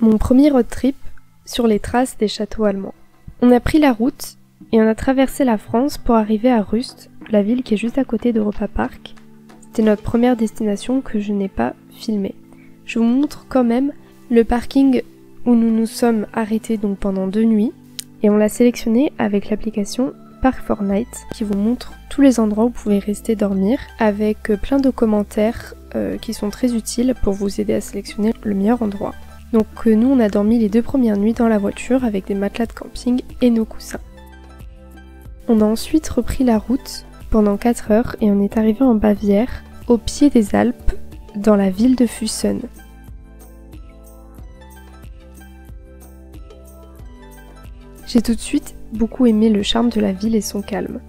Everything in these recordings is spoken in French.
Mon premier road trip sur les traces des châteaux allemands. On a pris la route et on a traversé la France pour arriver à Rust, la ville qui est juste à côté d'Europa Park. C'était notre première destination que je n'ai pas filmée. Je vous montre quand même le parking où nous nous sommes arrêtés donc pendant 2 nuits et on l'a sélectionné avec l'application Park4Night qui vous montre tous les endroits où vous pouvez rester dormir avec plein de commentaires qui sont très utiles pour vous aider à sélectionner le meilleur endroit. Donc nous on a dormi les 2 premières nuits dans la voiture avec des matelas de camping et nos coussins. On a ensuite repris la route pendant 4 heures et on est arrivé en Bavière, au pied des Alpes, dans la ville de Füssen. J'ai tout de suite beaucoup aimé le charme de la ville et son calme.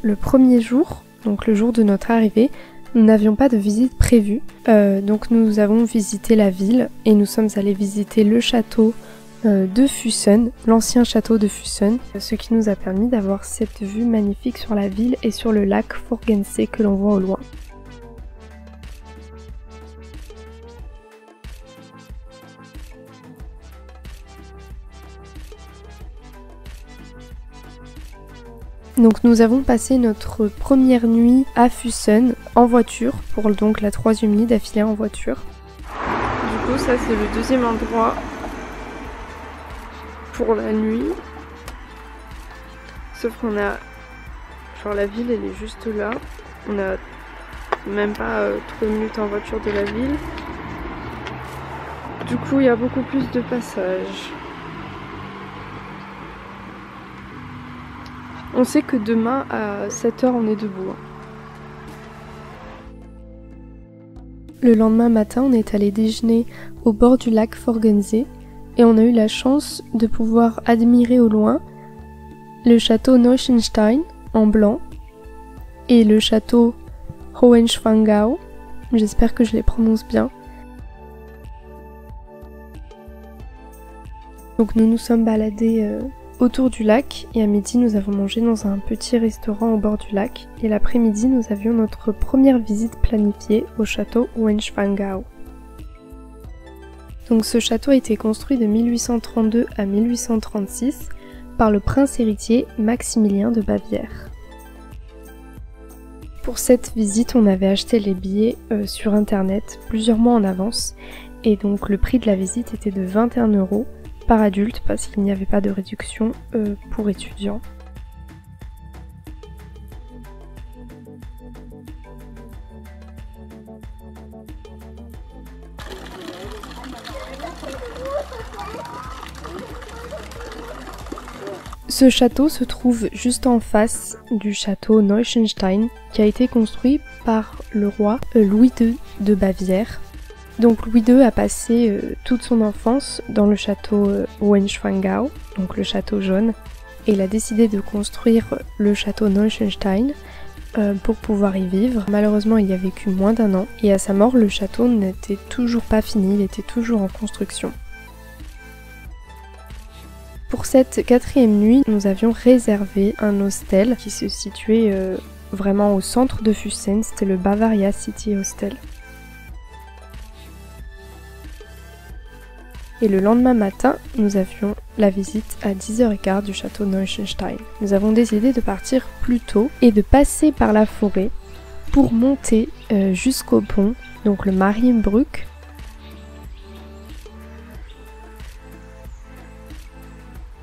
Le premier jour, donc le jour de notre arrivée, nous n'avions pas de visite prévue, donc nous avons visité la ville et nous sommes allés visiter le château de Füssen, l'ancien château de Füssen, ce qui nous a permis d'avoir cette vue magnifique sur la ville et sur le lac Forggensee que l'on voit au loin. Donc nous avons passé notre première nuit à Füssen en voiture, pour donc la 3e nuit d'affilée en voiture. Du coup ça c'est le 2e endroit pour la nuit. Sauf qu'on a... genre la ville elle est juste là. On a même pas 3 minutes en voiture de la ville. Du coup il y a beaucoup plus de passages. On sait que demain à 7 h on est debout. Le lendemain matin, on est allé déjeuner au bord du lac Forggensee et on a eu la chance de pouvoir admirer au loin le château Neuschwanstein en blanc et le château Hohenschwangau. J'espère que je les prononce bien. Donc nous nous sommes baladés autour du lac et à midi nous avons mangé dans un petit restaurant au bord du lac et l'après-midi nous avions notre première visite planifiée au château Hohenschwangau. Donc ce château a été construit de 1832 à 1836 par le prince héritier Maximilien de Bavière. Pour cette visite on avait acheté les billets sur internet plusieurs mois en avance et donc le prix de la visite était de 21 € par adulte parce qu'il n'y avait pas de réduction pour étudiants. Ce château se trouve juste en face du château Neuschwanstein qui a été construit par le roi Louis II de Bavière. Donc Louis II a passé toute son enfance dans le château Hohenschwangau, donc le château jaune, et il a décidé de construire le château Neuschwanstein pour pouvoir y vivre. Malheureusement il y a vécu moins d'1 an et à sa mort le château n'était toujours pas fini, il était toujours en construction. Pour cette 4e nuit, nous avions réservé un hostel qui se situait vraiment au centre de Füssen, c'était le Bavaria City Hostel. Et le lendemain matin, nous avions la visite à 10h15 du château Neuschwanstein. Nous avons décidé de partir plus tôt et de passer par la forêt pour monter jusqu'au pont, donc le Marienbrück,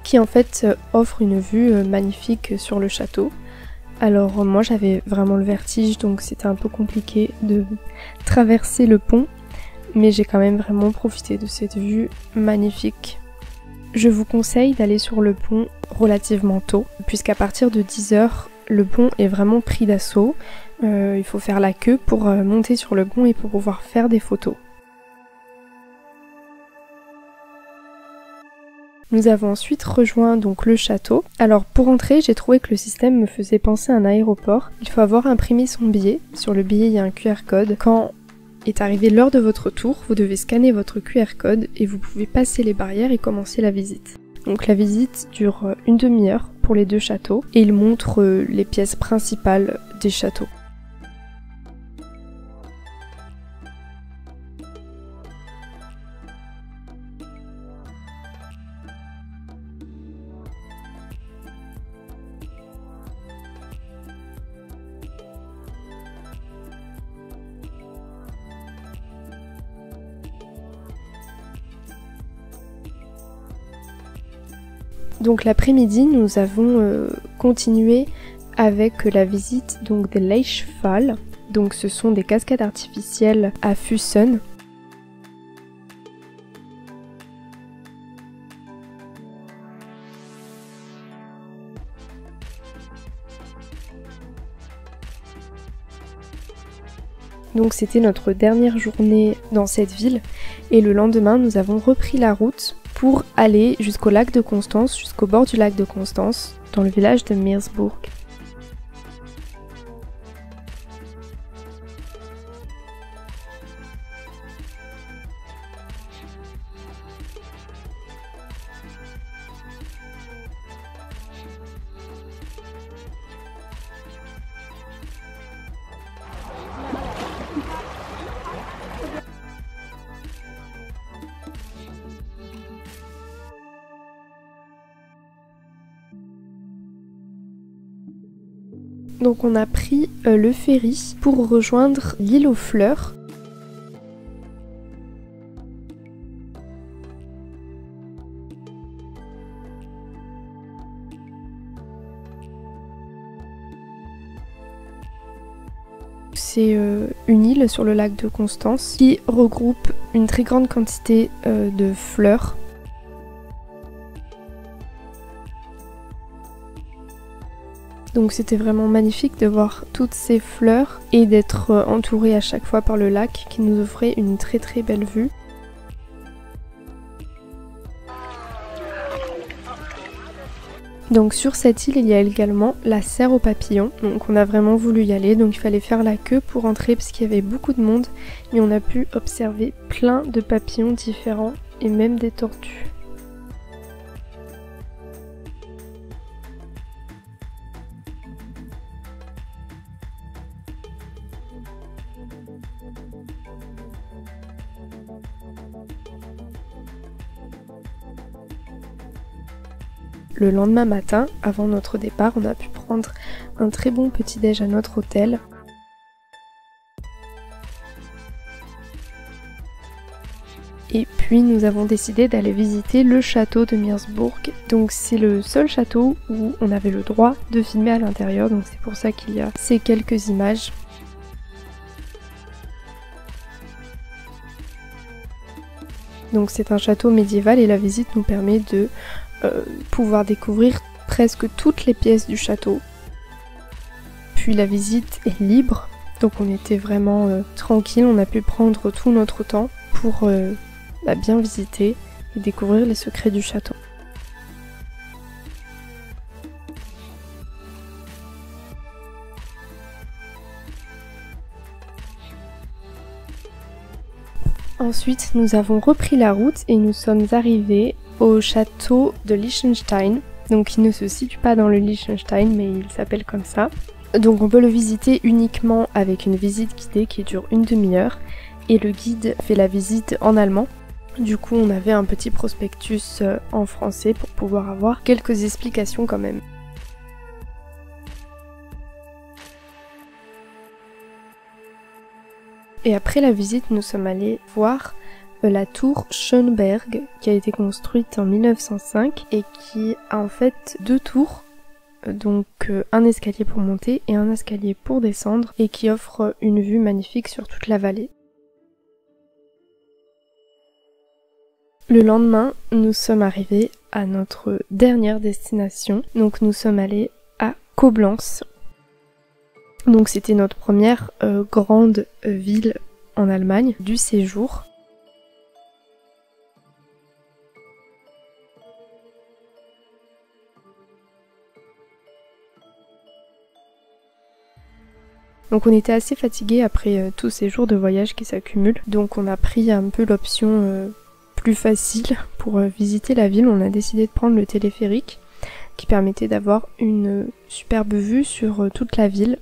qui en fait offre une vue magnifique sur le château. Alors moi j'avais vraiment le vertige donc c'était un peu compliqué de traverser le pont. Mais j'ai quand même vraiment profité de cette vue magnifique. Je vous conseille d'aller sur le pont relativement tôt, puisqu'à partir de 10 h, le pont est vraiment pris d'assaut. Il faut faire la queue pour monter sur le pont et pour pouvoir faire des photos. Nous avons ensuite rejoint donc le château. Alors pour entrer, j'ai trouvé que le système me faisait penser à un aéroport. Il faut avoir imprimé son billet. Sur le billet, il y a un QR code. Quand est arrivé l'heure de votre tour, vous devez scanner votre QR code et vous pouvez passer les barrières et commencer la visite. Donc la visite dure une demi-heure pour les 2 châteaux et il montre les pièces principales des châteaux. Donc l'après-midi, nous avons continué avec la visite donc des Lechfall. Donc ce sont des cascades artificielles à Fussen. Donc c'était notre dernière journée dans cette ville et le lendemain nous avons repris la route pour aller jusqu'au lac de Constance, jusqu'au bord du lac de Constance, dans le village de Meersburg. Donc on a pris le ferry pour rejoindre l'île aux fleurs. C'est une île sur le lac de Constance qui regroupe une très grande quantité de fleurs. Donc c'était vraiment magnifique de voir toutes ces fleurs et d'être entouré à chaque fois par le lac qui nous offrait une très très belle vue. Donc sur cette île il y a également la serre aux papillons, donc on a vraiment voulu y aller, donc il fallait faire la queue pour entrer parce qu'il y avait beaucoup de monde et on a pu observer plein de papillons différents et même des tortues. Le lendemain matin, avant notre départ, on a pu prendre un très bon petit-déj à notre hôtel. Et puis nous avons décidé d'aller visiter le château de Meersburg. Donc c'est le seul château où on avait le droit de filmer à l'intérieur, donc c'est pour ça qu'il y a ces quelques images. Donc c'est un château médiéval et la visite nous permet de pouvoir découvrir presque toutes les pièces du château. Puis la visite est libre, donc on était vraiment tranquille, on a pu prendre tout notre temps pour bien visiter et découvrir les secrets du château. Ensuite, nous avons repris la route et nous sommes arrivés au château de Liechtenstein. Donc il ne se situe pas dans le Liechtenstein, mais il s'appelle comme ça. Donc on peut le visiter uniquement avec une visite guidée qui dure une demi-heure et le guide fait la visite en allemand. Du coup on avait un petit prospectus en français pour pouvoir avoir quelques explications quand même. Et après la visite, nous sommes allés voir la tour Schönberg qui a été construite en 1905 et qui a en fait deux tours, donc un escalier pour monter et un escalier pour descendre et qui offre une vue magnifique sur toute la vallée. Le lendemain, nous sommes arrivés à notre dernière destination, donc nous sommes allés à Koblenz. Donc c'était notre première grande ville en Allemagne du séjour. Donc on était assez fatigués après tous ces jours de voyage qui s'accumulent, donc on a pris un peu l'option plus facile pour visiter la ville. On a décidé de prendre le téléphérique qui permettait d'avoir une superbe vue sur toute la ville.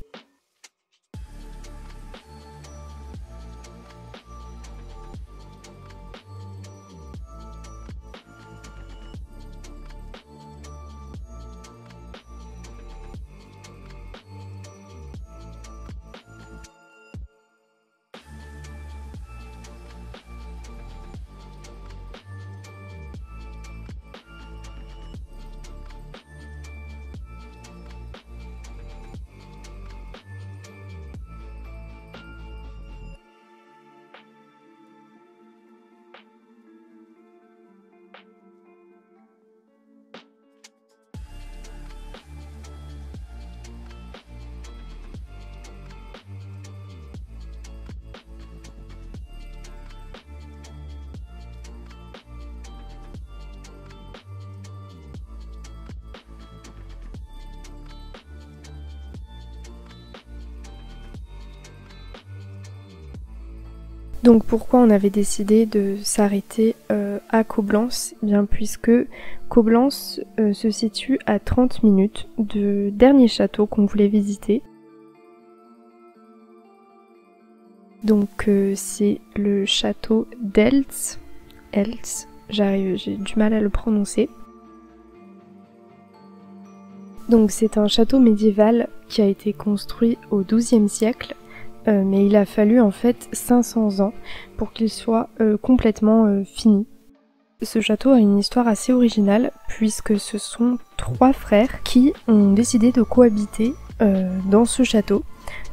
Donc pourquoi on avait décidé de s'arrêter à Coblence? Eh bien puisque Coblence se situe à 30 minutes du dernier château qu'on voulait visiter. Donc c'est le château d'Eltz. J'ai du mal à le prononcer. Donc c'est un château médiéval qui a été construit au XIIe siècle, mais il a fallu en fait 500 ans pour qu'il soit complètement fini. Ce château a une histoire assez originale puisque ce sont 3 frères qui ont décidé de cohabiter dans ce château.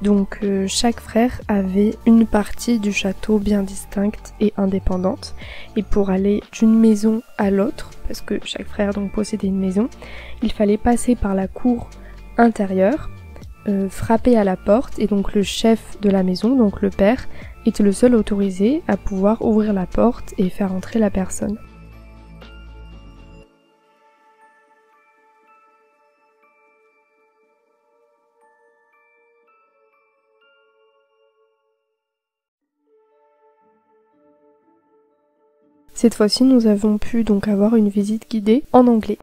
Donc chaque frère avait une partie du château bien distincte et indépendante, et pour aller d'une maison à l'autre, parce que chaque frère donc possédait une maison, il fallait passer par la cour intérieure, frapper à la porte, et donc le chef de la maison, donc le père, était le seul autorisé à pouvoir ouvrir la porte et faire entrer la personne. Cette fois-ci, nous avons pu donc avoir une visite guidée en anglais.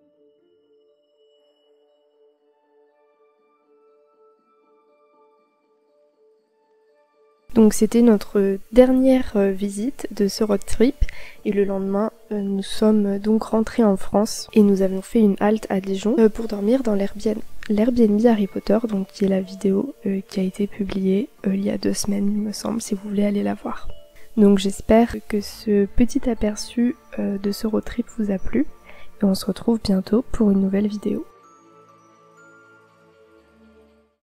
Donc c'était notre dernière visite de ce road trip, et le lendemain nous sommes donc rentrés en France et nous avons fait une halte à Dijon pour dormir dans l'Airbnb Harry Potter, donc qui est la vidéo qui a été publiée il y a 2 semaines il me semble, si vous voulez aller la voir. Donc j'espère que ce petit aperçu de ce road trip vous a plu, et on se retrouve bientôt pour une nouvelle vidéo.